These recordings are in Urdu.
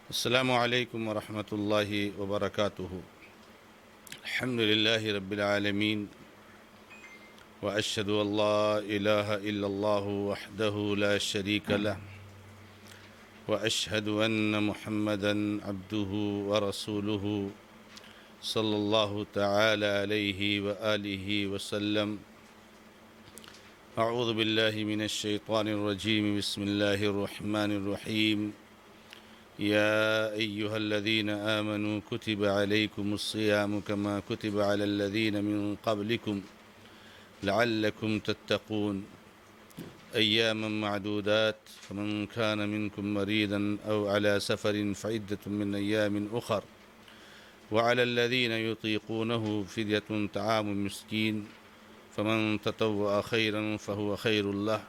السلام علیکم ورحمۃ اللہ وبرکاتہ۔ الحمد للہ رب العالمین واشہد ان لا الہ الا اللہ وحدہ لا شریک لہ واشہد ان محمدا عبدہ ورسولہ صلی اللہ تعالی علیہ وآلہ وسلم۔ اعوذ باللہ من الشیطان الرجیم، بسم اللہ الرحمن الرحیم۔ يا أيها الذين آمنوا كتب عليكم الصيام كما كتب على الذين من قبلكم لعلكم تتقون أياما معدودات فمن كان منكم مريضا أو على سفر فعدة من أيام أخر وعلى الذين يطيقونه فدية طعام مسكين فمن تطوع خيرا فهو خير له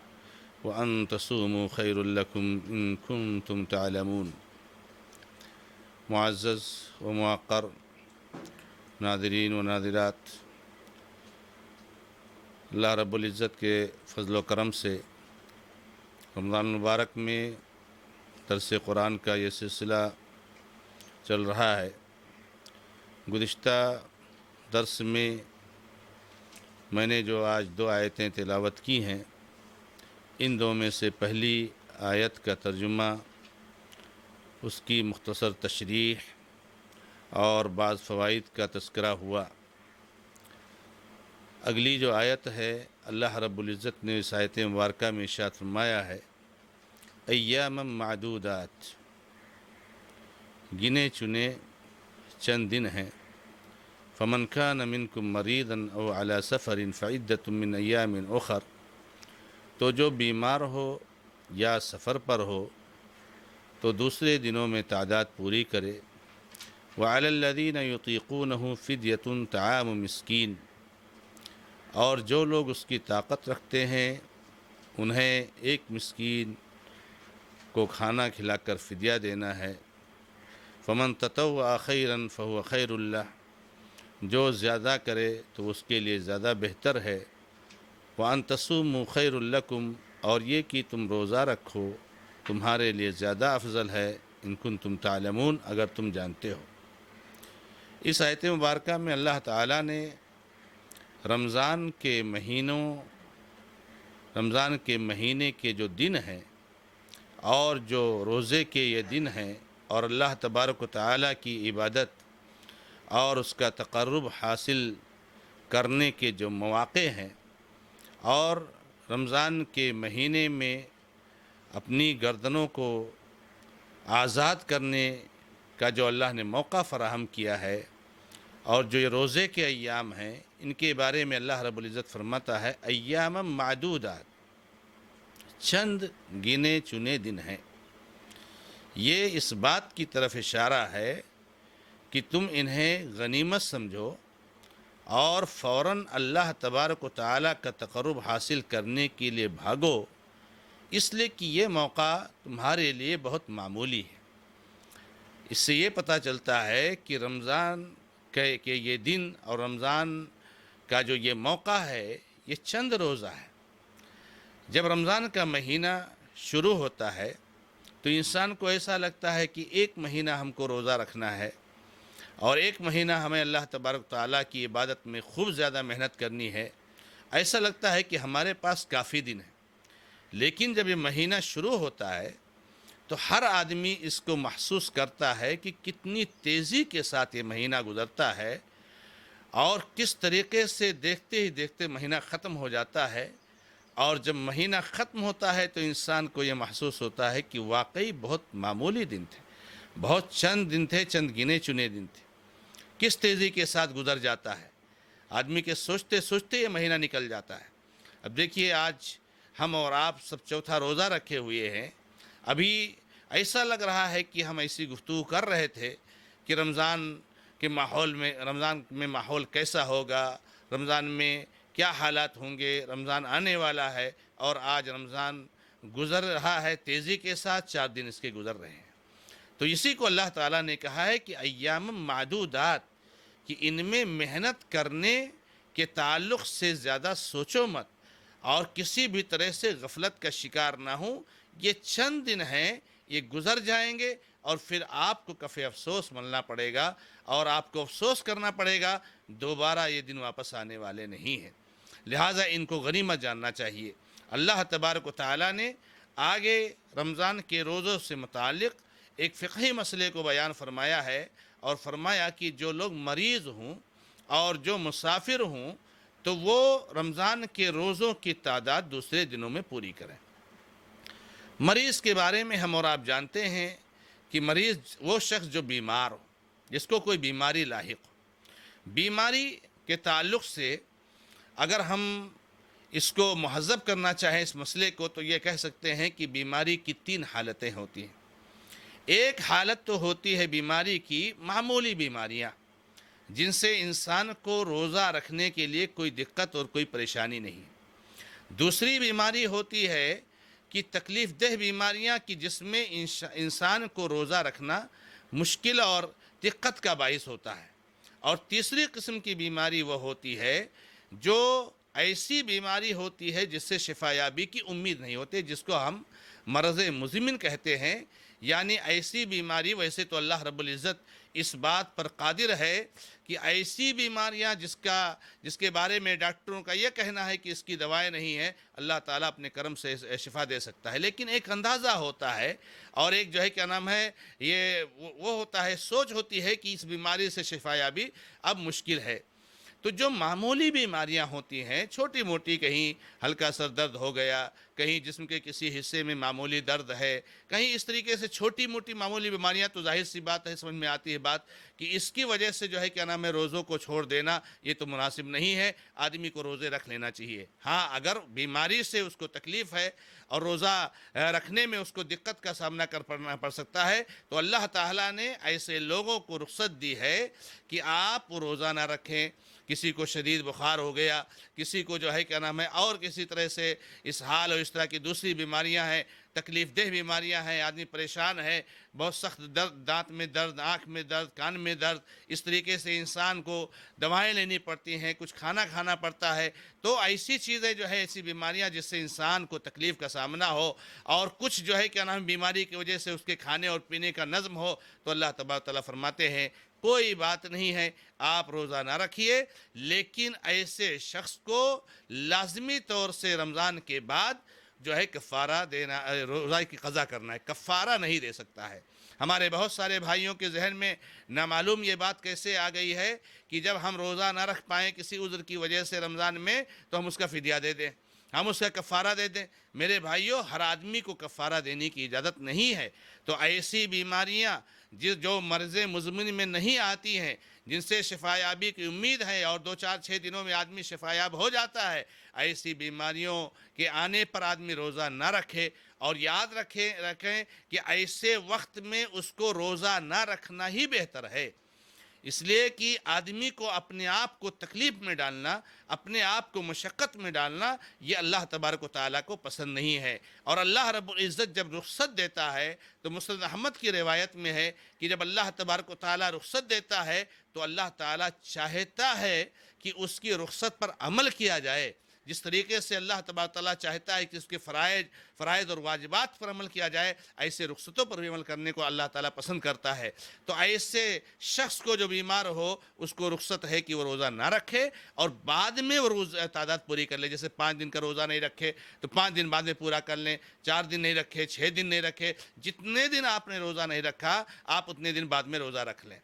وأن تصوموا خير لكم إن كنتم تعلمون۔ معزز و موقر ناظرین و ناظرات، اللہ رب العزت کے فضل و کرم سے رمضان المبارک میں درس قرآن کا یہ سلسلہ چل رہا ہے۔ گزشتہ درس میں نے جو آج 2 آیتیں تلاوت کی ہیں، ان 2 میں سے پہلی آیت کا ترجمہ، اس کی مختصر تشریح اور بعض فوائد کا تذکرہ ہوا۔ اگلی جو آیت ہے، اللہ رب العزت نے اس آیت مبارکہ میں ارشاد فرمایا ہے، ایاما معدودات، گنے چنے چند دن ہیں، فمن کان منکم مریضا او علی سفر فعدۃ من ایام اخر، تو جو بیمار ہو یا سفر پر ہو تو دوسرے دنوں میں تعداد پوری کرے۔ وعلی الذین یطیقونہ فدیۃ طعام مسکین، اور جو لوگ اس کی طاقت رکھتے ہیں انہیں ایک مسکین کو کھانا کھلا کر فدیہ دینا ہے۔ فمن تطوع خیرا فہو خیر لہ، جو زیادہ کرے تو اس کے لیے زیادہ بہتر ہے۔ وان تصوموا خیر لکم، اور یہ کہ تم روزہ رکھو تمہارے لیے زیادہ افضل ہے، ان کنتم تعلمون، اگر تم جانتے ہو۔ اس آیت مبارکہ میں اللہ تعالیٰ نے رمضان کے مہینے کے جو دن ہیں اور جو روزے کے یہ دن ہیں، اور اللہ تبارک و تعالیٰ کی عبادت اور اس کا تقرب حاصل کرنے کے جو مواقع ہیں، اور رمضان کے مہینے میں اپنی گردنوں کو آزاد کرنے کا جو اللہ نے موقع فراہم کیا ہے، اور جو یہ روزے کے ایام ہیں، ان کے بارے میں اللہ رب العزت فرماتا ہے، ایام معدودات، چند گنے چنے دن ہیں۔ یہ اس بات کی طرف اشارہ ہے کہ تم انہیں غنیمت سمجھو اور فوراً اللہ تبارک و تعالیٰ کا تقرب حاصل کرنے کے لیے بھاگو، اس لیے کہ یہ موقع تمہارے لیے بہت معمولی ہے۔ اس سے یہ پتہ چلتا ہے کہ رمضان کے یہ دن اور رمضان کا جو یہ موقع ہے، یہ چند روزہ ہے۔ جب رمضان کا مہینہ شروع ہوتا ہے تو انسان کو ایسا لگتا ہے کہ 1 مہینہ ہم کو روزہ رکھنا ہے، اور 1 مہینہ ہمیں اللہ تبارک تعالیٰ کی عبادت میں خوب زیادہ محنت کرنی ہے۔ ایسا لگتا ہے کہ ہمارے پاس کافی دن ہے، لیکن جب یہ مہینہ شروع ہوتا ہے تو ہر آدمی اس کو محسوس کرتا ہے کہ کتنی تیزی کے ساتھ یہ مہینہ گزرتا ہے، اور کس طریقے سے دیکھتے ہی دیکھتے مہینہ ختم ہو جاتا ہے۔ اور جب مہینہ ختم ہوتا ہے تو انسان کو یہ محسوس ہوتا ہے کہ واقعی بہت معمولی دن تھے، بہت چند دن تھے، چند گنے چنے دن تھے، کس تیزی کے ساتھ گزر جاتا ہے۔ آدمی کے سوچتے سوچتے یہ مہینہ نکل جاتا ہے۔ اب دیکھیے، آج ہم اور آپ سب چوتھا روزہ رکھے ہوئے ہیں۔ ابھی ایسا لگ رہا ہے کہ ہم ایسی گفتگو کر رہے تھے کہ رمضان میں ماحول کیسا ہوگا، رمضان میں کیا حالات ہوں گے، رمضان آنے والا ہے، اور آج رمضان گزر رہا ہے تیزی کے ساتھ، 4 دن اس کے گزر رہے ہیں۔ تو اسی کو اللہ تعالیٰ نے کہا ہے کہ ایام معدودات، کہ ان میں محنت کرنے کے تعلق سے زیادہ سوچو مت، اور کسی بھی طرح سے غفلت کا شکار نہ ہوں۔ یہ چند دن ہیں، یہ گزر جائیں گے اور پھر آپ کو کف افسوس ملنا پڑے گا اور آپ کو افسوس کرنا پڑے گا، دوبارہ یہ دن واپس آنے والے نہیں ہیں۔ لہٰذا ان کو غنیمت جاننا چاہیے۔ اللہ تبارک و تعالیٰ نے آگے رمضان کے روزوں سے متعلق ایک فقہی مسئلے کو بیان فرمایا ہے، اور فرمایا کہ جو لوگ مریض ہوں اور جو مسافر ہوں تو وہ رمضان کے روزوں کی تعداد دوسرے دنوں میں پوری کریں۔ مریض کے بارے میں ہم اور آپ جانتے ہیں کہ مریض وہ شخص جو بیمار ہو، جس کو کوئی بیماری لاحق ہو۔ بیماری کے تعلق سے اگر ہم اس کو مہذب کرنا چاہیں اس مسئلے کو، تو یہ کہہ سکتے ہیں کہ بیماری کی 3 حالتیں ہوتی ہیں۔ ایک حالت تو ہوتی ہے بیماری کی معمولی بیماریاں، جن سے انسان کو روزہ رکھنے کے لیے کوئی دقت اور کوئی پریشانی نہیں۔ دوسری بیماری ہوتی ہے کہ تکلیف دہ بیماریاں کہ جس میں انسان کو روزہ رکھنا مشکل اور دقت کا باعث ہوتا ہے۔ اور تیسری قسم کی بیماری وہ ہوتی ہے جو ایسی بیماری ہوتی ہے جس سے شفا یابی کی امید نہیں ہوتی، جس کو ہم مرض مزمن کہتے ہیں۔ یعنی ایسی بیماری، ویسے تو اللہ رب العزت اس بات پر قادر ہے کہ ایسی بیماریاں جس کے بارے میں ڈاکٹروں کا یہ کہنا ہے کہ اس کی دوائیں نہیں ہیں، اللہ تعالیٰ اپنے کرم سے شفا دے سکتا ہے۔ لیکن ایک اندازہ ہوتا ہے اور ایک جو ہے کیا نام ہے، یہ وہ ہوتا ہے، سوچ ہوتی ہے کہ اس بیماری سے شفا یابی اب مشکل ہے۔ تو جو معمولی بیماریاں ہوتی ہیں، چھوٹی موٹی، کہیں ہلکا سر درد ہو گیا، کہیں جسم کے کسی حصے میں معمولی درد ہے، کہیں اس طریقے سے چھوٹی موٹی معمولی بیماریاں، تو ظاہر سی بات ہے، سمجھ میں آتی ہے بات کہ اس کی وجہ سے جو ہے کیا نام ہے روزوں کو چھوڑ دینا یہ تو مناسب نہیں ہے، آدمی کو روزے رکھ لینا چاہیے۔ ہاں، اگر بیماری سے اس کو تکلیف ہے اور روزہ رکھنے میں اس کو دقت کا سامنا کرنا پڑ سکتا ہے، تو اللہ تعالیٰ نے ایسے لوگوں کو رخصت دی ہے کہ آپ روزہ نہ رکھیں۔ کسی کو شدید بخار ہو گیا، کسی کو جو ہے کیا نام ہے اور کسی طرح سے اسہال اور اس طرح کی دوسری بیماریاں ہیں، تکلیف دہ بیماریاں ہیں، آدمی پریشان ہے، بہت سخت درد، دانت میں درد، آنکھ میں درد، کان میں درد، اس طریقے سے انسان کو دوائیں لینی پڑتی ہیں، کچھ کھانا کھانا پڑتا ہے۔ تو ایسی چیزیں جو ہے، ایسی بیماریاں جس سے انسان کو تکلیف کا سامنا ہو، اور کچھ جو ہے کیا نام بیماری کی وجہ سے اس کے کھانے اور پینے کا نظم ہو، تو اللہ تبارک و تعالیٰ فرماتے ہیں کوئی بات نہیں ہے، آپ روزہ نہ رکھیے، لیکن ایسے شخص کو لازمی طور سے رمضان کے بعد جو ہے کفارہ دینا، روزہ کی قضا کرنا ہے، کفارہ نہیں دے سکتا ہے۔ ہمارے بہت سارے بھائیوں کے ذہن میں نامعلوم یہ بات کیسے آ گئی ہے کہ جب ہم روزہ نہ رکھ پائیں کسی عذر کی وجہ سے رمضان میں، تو ہم اس کا فدیہ دے دیں، ہم اس کا کفارہ دے دیں۔ میرے بھائیوں، ہر آدمی کو کفارہ دینے کی اجازت نہیں ہے۔ تو ایسی بیماریاں جو مرض مزمن میں نہیں آتی ہیں، جن سے شفا یابی کی امید ہے اور 2-4-6 دنوں میں آدمی شفا یاب ہو جاتا ہے، ایسی بیماریوں کے آنے پر آدمی روزہ نہ رکھے، اور یاد رکھیں کہ ایسے وقت میں اس کو روزہ نہ رکھنا ہی بہتر ہے۔ اس لیے کہ آدمی کو اپنے آپ کو تکلیف میں ڈالنا، اپنے آپ کو مشقت میں ڈالنا، یہ اللہ تبارک و تعالیٰ کو پسند نہیں ہے۔ اور اللہ رب العزت جب رخصت دیتا ہے، تو مسند احمد کی روایت میں ہے کہ جب اللہ تبارک و تعالیٰ رخصت دیتا ہے تو اللہ تعالیٰ چاہتا ہے کہ اس کی رخصت پر عمل کیا جائے۔ جس طریقے سے اللہ تبارک و تعالیٰ چاہتا ہے کہ اس کے فرائض اور واجبات پر عمل کیا جائے، ایسے رخصتوں پر بھی عمل کرنے کو اللہ تعالیٰ پسند کرتا ہے۔ تو ایسے شخص کو جو بیمار ہو، اس کو رخصت ہے کہ وہ روزہ نہ رکھے، اور بعد میں وہ روزہ تعداد پوری کر لے۔ جیسے 5 دن کا روزہ نہیں رکھے تو 5 دن بعد میں پورا کر لیں، 4 دن نہیں رکھے، 6 دن نہیں رکھے، جتنے دن آپ نے روزہ نہیں رکھا آپ اتنے دن بعد میں روزہ رکھ لیں۔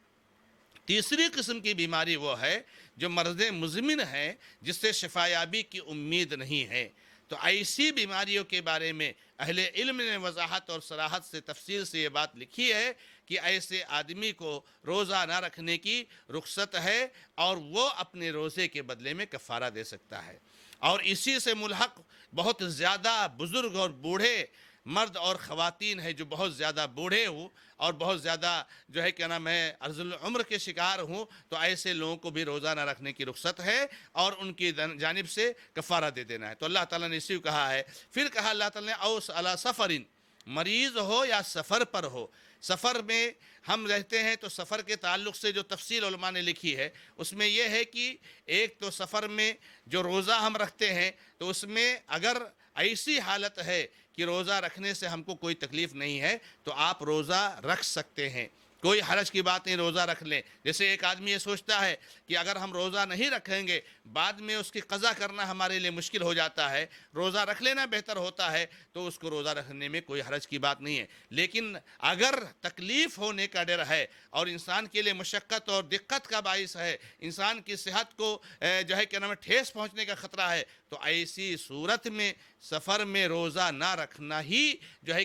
تیسری قسم کی بیماری وہ ہے جو مرض مزمن ہے، جس سے شفا یابی کی امید نہیں ہے۔ تو ایسی بیماریوں کے بارے میں اہل علم نے وضاحت اور صراحت سے تفصیل سے یہ بات لکھی ہے کہ ایسے آدمی کو روزہ نہ رکھنے کی رخصت ہے، اور وہ اپنے روزے کے بدلے میں کفارہ دے سکتا ہے۔ اور اسی سے ملحق بہت زیادہ بزرگ اور بوڑھے مرد اور خواتین ہیں جو بہت زیادہ بوڑھے ہوں اور بہت زیادہ جو ہے کیا نام ہے عرض العمر کے شکار ہوں، تو ایسے لوگوں کو بھی روزہ نہ رکھنے کی رخصت ہے اور ان کی جانب سے کفارہ دے دینا ہے۔ تو اللہ تعالیٰ نے اسی کو کہا ہے۔ پھر کہا اللہ تعالیٰ نے اوس علی سفرن، مریض ہو یا سفر پر ہو۔ سفر میں ہم رہتے ہیں تو سفر کے تعلق سے جو تفصیل علماء نے لکھی ہے اس میں یہ ہے کہ ایک تو سفر میں جو روزہ ہم رکھتے ہیں تو اس میں اگر ایسی حالت ہے کہ روزہ رکھنے سے ہم کو کوئی تکلیف نہیں ہے تو آپ روزہ رکھ سکتے ہیں، کوئی حرج کی بات نہیں، روزہ رکھ لیں۔ جیسے ایک آدمی یہ سوچتا ہے کہ اگر ہم روزہ نہیں رکھیں گے بعد میں اس کی قضا کرنا ہمارے لیے مشکل ہو جاتا ہے، روزہ رکھ لینا بہتر ہوتا ہے، تو اس کو روزہ رکھنے میں کوئی حرج کی بات نہیں ہے۔ لیکن اگر تکلیف ہونے کا ڈر ہے اور انسان کے لیے مشقت اور دقت کا باعث ہے، انسان کی صحت کو جو ہے ٹھیس پہنچنے کا خطرہ ہے، تو ایسی صورت میں سفر میں روزہ نہ رکھنا ہی جو ہے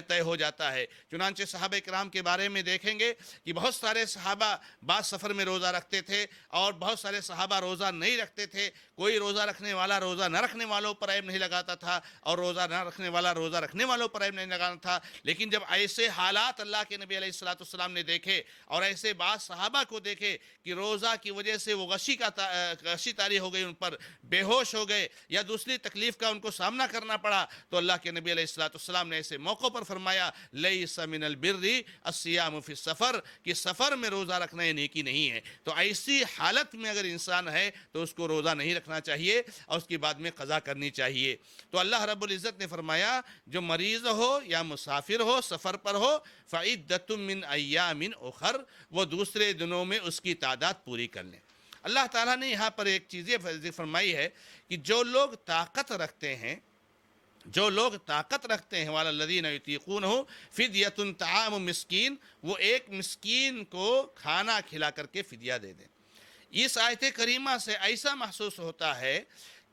طے ہو جاتا ہے۔ چنانچہ صحابہ کرام کے بارے میں دیکھیں گے کہ بہت سارے صحابہ بعض سفر میں روزہ رکھتے تھے اور بہت سارے صحابہ روزہ نہیں رکھتے تھے۔ کوئی روزہ رکھنے والا روزہ نہ رکھنے والوں پر عیب نہیں لگاتا تھا اور روزہ نہ رکھنے والا روزہ رکھنے والوں پر عیب نہیں لگانا تھا۔ لیکن جب ایسے حالات اللہ کے نبی علیہ السلام نے دیکھے اور ایسے بعض صحابہ کو دیکھے کہ روزہ کی وجہ سے وہ غشی طاری ہو گئی، ان پر بے ہوش ہو گئے یا دوسری تکلیف کا ان کو سامنا کرنا پڑا، تو اللہ کے نبی علیہ السلام نے ایسے موقع پر فرمایا لیس من البر الصیام فی السفر، کہ سفر میں روزہ رکھنا یہ نیکی نہیں ہے۔ تو ایسی حالت میں اگر انسان ہے تو اس کو روزہ نہیں رکھنا چاہیے اور اس کی بعد میں قضا کرنی چاہیے۔ تو اللہ رب العزت نے فرمایا جو مریض ہو یا مسافر ہو، سفر پر ہو، فعدۃ من ایام اخر، وہ دوسرے دنوں میں اس کی تعداد پوری کر لیں۔ اللہ تعالیٰ نے یہاں پر ایک چیز یہ فرمائی ہے کہ جو لوگ طاقت رکھتے ہیں، وَعَلَى الَّذِينَ يُطِيقُونَهُ فِدْيَةٌ طَعَامُ مسکین، وہ ایک مسکین کو کھانا کھلا کر کے فدیہ دے دیں۔ اس آیت کریمہ سے ایسا محسوس ہوتا ہے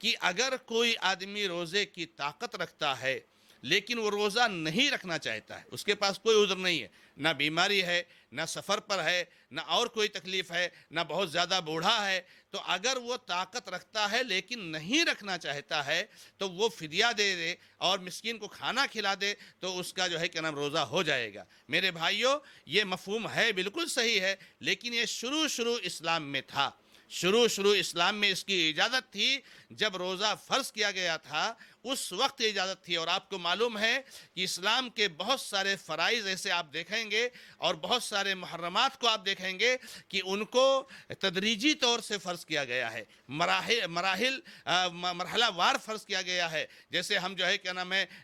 کہ اگر کوئی آدمی روزے کی طاقت رکھتا ہے لیکن وہ روزہ نہیں رکھنا چاہتا ہے، اس کے پاس کوئی عذر نہیں ہے، نہ بیماری ہے، نہ سفر پر ہے، نہ اور کوئی تکلیف ہے، نہ بہت زیادہ بوڑھا ہے، تو اگر وہ طاقت رکھتا ہے لیکن نہیں رکھنا چاہتا ہے تو وہ فدیہ دے دے اور مسکین کو کھانا کھلا دے تو اس کا جو ہے روزہ ہو جائے گا۔ میرے بھائیوں، یہ مفہوم ہے، بالکل صحیح ہے، لیکن یہ شروع اسلام میں تھا۔ شروع اسلام میں اس کی اجازت تھی، جب روزہ فرض کیا گیا تھا اس وقت اجازت تھی۔ اور آپ کو معلوم ہے کہ اسلام کے بہت سارے فرائض ایسے آپ دیکھیں گے اور بہت سارے محرمات کو آپ دیکھیں گے کہ ان کو تدریجی طور سے فرض کیا گیا ہے، مرحلہ وار فرض کیا گیا ہے۔ جیسے ہم جو ہے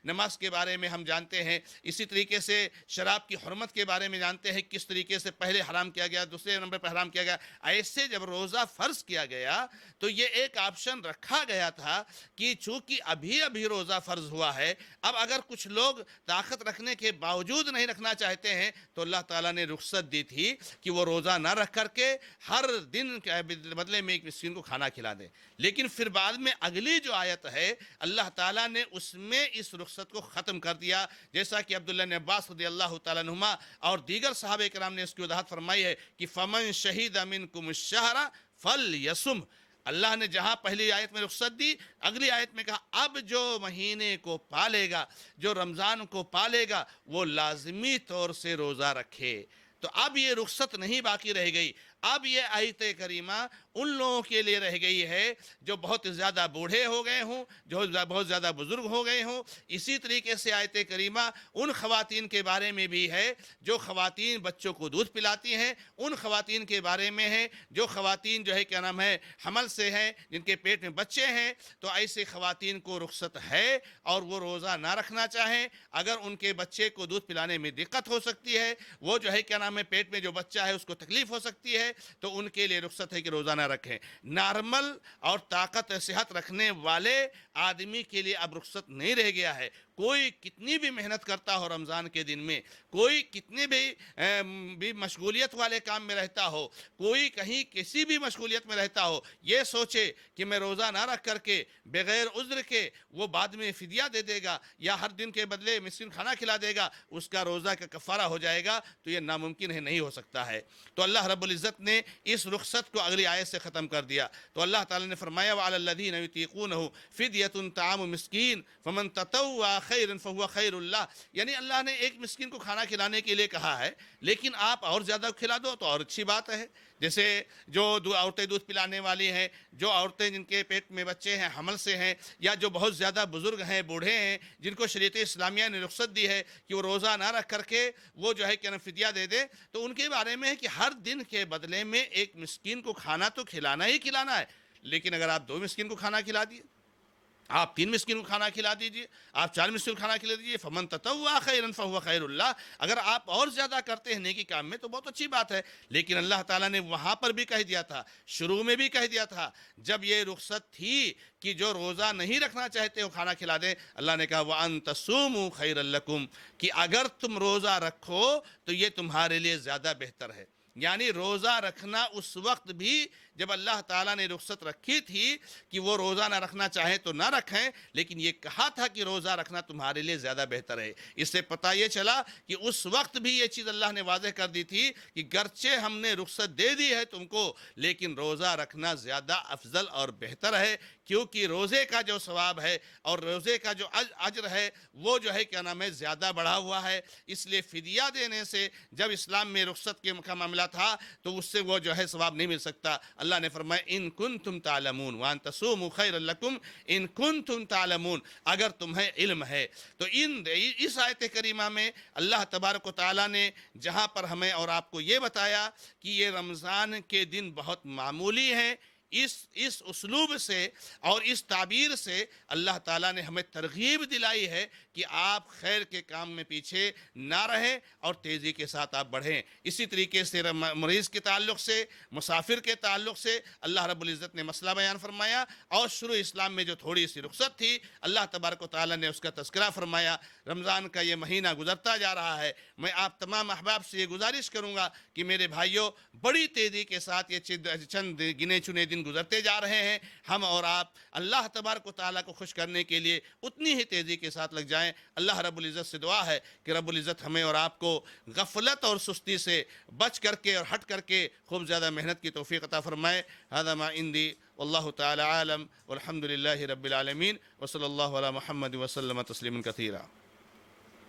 نماز کے بارے میں ہم جانتے ہیں، اسی طریقے سے شراب کی حرمت کے بارے میں جانتے ہیں، کس طریقے سے پہلے حرام کیا گیا، دوسرے نمبر پر حرام کیا گیا۔ ایسے جب روزہ فرض کیا گیا تو یہ ایک آپشن رکھا گیا تھا کہ چونکہ ابھی روزہ فرض ہوا ہے، اب اگر کچھ لوگ طاقت رکھنے کے باوجود نہیں رکھنا چاہتے ہیں تو اللہ تعالیٰ نے رخصت دی تھی کہ وہ روزہ نہ رکھ کر کے ہر دن کے بدلے میں ایک مسکین کو کھانا کھلا دیں۔ لیکن پھر بعد میں اگلی جو آیت ہے اللہ تعالیٰ نے اس میں اس رخصت کو ختم کر دیا، جیسا کہ عبداللہ بن عباس رضی اللہ تعالیٰ عنہما اور دیگر صحابہ کرام نے اس کی وضاحت فرمائی ہے کہ فَمَن شَهِدَ مِنْكُمُ الشَّهْرَ فَلْيَصُمْ۔ اللہ نے جہاں پہلی آیت میں رخصت دی، اگلی آیت میں کہا اب جو مہینے کو پالے گا، جو رمضان کو پالے گا، وہ لازمی طور سے روزہ رکھے۔ تو اب یہ رخصت نہیں باقی رہ گئی، اب یہ آیت کریمہ ان لوگوں کے لیے رہ گئی ہے جو بہت زیادہ بوڑھے ہو گئے ہوں، جو بہت زیادہ بزرگ ہو گئے ہوں۔ اسی طریقے سے آیت کریمہ ان خواتین کے بارے میں بھی ہے جو خواتین بچوں کو دودھ پلاتی ہیں، ان خواتین کے بارے میں ہے جو خواتین جو ہے حمل سے ہیں، جن کے پیٹ میں بچے ہیں، تو ایسے خواتین کو رخصت ہے اور وہ روزہ نہ رکھنا چاہیں۔ اگر ان کے بچے کو دودھ پلانے میں دقت ہو سکتی ہے، وہ جو ہے پیٹ میں جو بچہ ہے اس کو تکلیف ہو سکتی ہے، تو ان کے لیے رخصت ہے کہ روزہ نہ رکھیں۔ نارمل اور طاقت صحت رکھنے والے آدمی کے لیے اب رخصت نہیں رہ گیا ہے۔ کوئی کتنی بھی محنت کرتا ہو رمضان کے دن میں، کوئی کتنی بھی مشغولیت والے کام میں رہتا ہو، کوئی کہیں کسی بھی مشغولیت میں رہتا ہو، یہ سوچے کہ میں روزہ نہ رکھ کر کے بغیر عذر کے وہ بعد میں فدیہ دے دے گا یا ہر دن کے بدلے مسکین کھانا کھلا دے گا، اس کا روزہ کا کفارہ ہو جائے گا، تو یہ ناممکن ہے، نہیں ہو سکتا ہے۔ تو اللہ رب العزت نے اس رخصت کو اگلی آیت سے ختم کر دیا۔ تو اللہ تعالیٰ نے فرمایا وَعَلَى الَّذِينَ يُطِيقُونَهُ فِدْيَةٌ طَعَامُ مِسْكِينٍ فَمَن تَطَوَّعَ خَيْرًا فَهُوَ خَيْرٌ لَهُ، یعنی اللہ نے ایک مسکین کو کھانا کھلانے کے لیے کہا ہے، لیکن آپ اور زیادہ کھلا دو تو اور اچھی بات ہے۔ جیسے جو عورتیں دودھ پلانے والی ہیں، جو عورتیں جن کے پیٹ میں بچے ہیں، حمل سے ہیں، یا جو بہت زیادہ بزرگ ہیں، بوڑھے ہیں، جن کو شریعت اسلامیہ نے رخصت دی ہے کہ وہ روزہ نہ رکھ کر کے وہ جو ہے فدیہ دے دے، تو ان کے بارے میں ہے کہ ہر دن کے بدلے میں ایک مسکین کو کھانا تو کھلانا ہی کھلانا ہے۔ لیکن اگر آپ 2 مسکین کو کھانا کھلا دیے آپ 3 مسکین کو کھانا کھلا دیجئے، آپ 4 مسکین کو کھانا کھلا دیجئے، فمن تطوع خیرا فہو خیر اللہ، اگر آپ اور زیادہ کرتے ہیں نیکی کام میں تو بہت اچھی بات ہے، لیکن اللہ تعالیٰ نے وہاں پر بھی کہہ دیا تھا، شروع میں بھی کہہ دیا تھا، جب یہ رخصت تھی کہ جو روزہ نہیں رکھنا چاہتے وہ کھانا کھلا دیں، اللہ نے کہا وَأَن تَصُومُوا خَيْرًا لَكُمْ، کہ اگر تم روزہ رکھو تو یہ تمہارے لیے زیادہ بہتر ہے۔ یعنی روزہ رکھنا اس وقت بھی جب اللہ تعالیٰ نے رخصت رکھی تھی کہ وہ روزہ نہ رکھنا چاہیں تو نہ رکھیں، لیکن یہ کہا تھا کہ روزہ رکھنا تمہارے لیے زیادہ بہتر ہے۔ اس سے پتہ یہ چلا کہ اس وقت بھی یہ چیز اللہ نے واضح کر دی تھی کہ گرچہ ہم نے رخصت دے دی ہے تم کو، لیکن روزہ رکھنا زیادہ افضل اور بہتر ہے، کیونکہ روزے کا جو ثواب ہے اور روزے کا جو اجر ہے وہ جو ہے کیا نام ہے زیادہ بڑھا ہوا ہے۔ اس لیے فدیہ دینے سے جب اسلام میں رخصت کے معاملہ تھا تو اس سے وہ جو ہے ثواب نہیں مل سکتا۔ اللہ نے فرمایا ان کنتم تعلمون وان تصوموا خیر لکم ان کنتم تعلمون، اگر تمہیں علم ہے۔ تو اس آیت کریمہ میں اللہ تبارک و تعالیٰ نے جہاں پر ہمیں اور آپ کو یہ بتایا کہ یہ رمضان کے دن بہت معمولی ہیں، اس اسلوب سے اور اس تعبیر سے اللہ تعالیٰ نے ہمیں ترغیب دلائی ہے کہ آپ خیر کے کام میں پیچھے نہ رہیں اور تیزی کے ساتھ آپ بڑھیں۔ اسی طریقے سے مریض کے تعلق سے، مسافر کے تعلق سے اللہ رب العزت نے مسئلہ بیان فرمایا، اور شروع اسلام میں جو تھوڑی سی رخصت تھی اللہ تبارک و تعالیٰ نے اس کا تذکرہ فرمایا۔ رمضان کا یہ مہینہ گزرتا جا رہا ہے، میں آپ تمام احباب سے یہ گزارش کروں گا کہ میرے بھائیوں بڑی تیزی کے ساتھ یہ چند گنے چنے دن گزرتے جا رہے ہیں، ہم اور آپ اللہ تبارک و تعالیٰ کو خوش کرنے کے لیے اتنی ہی تیزی کے ساتھ لگ جائیں۔ اللہ رب العزت سے دعا ہے کہ رب العزت ہمیں اور آپ کو غفلت اور سستی سے بچ کر کے اور ہٹ کر کے خوب زیادہ محنت کی توفیق عطا فرمائے۔ هذا ما عندي والله تعالى عالم والحمد لله رب العالمين وصلی اللہ علی محمد وسلم تسلیما کثیرا۔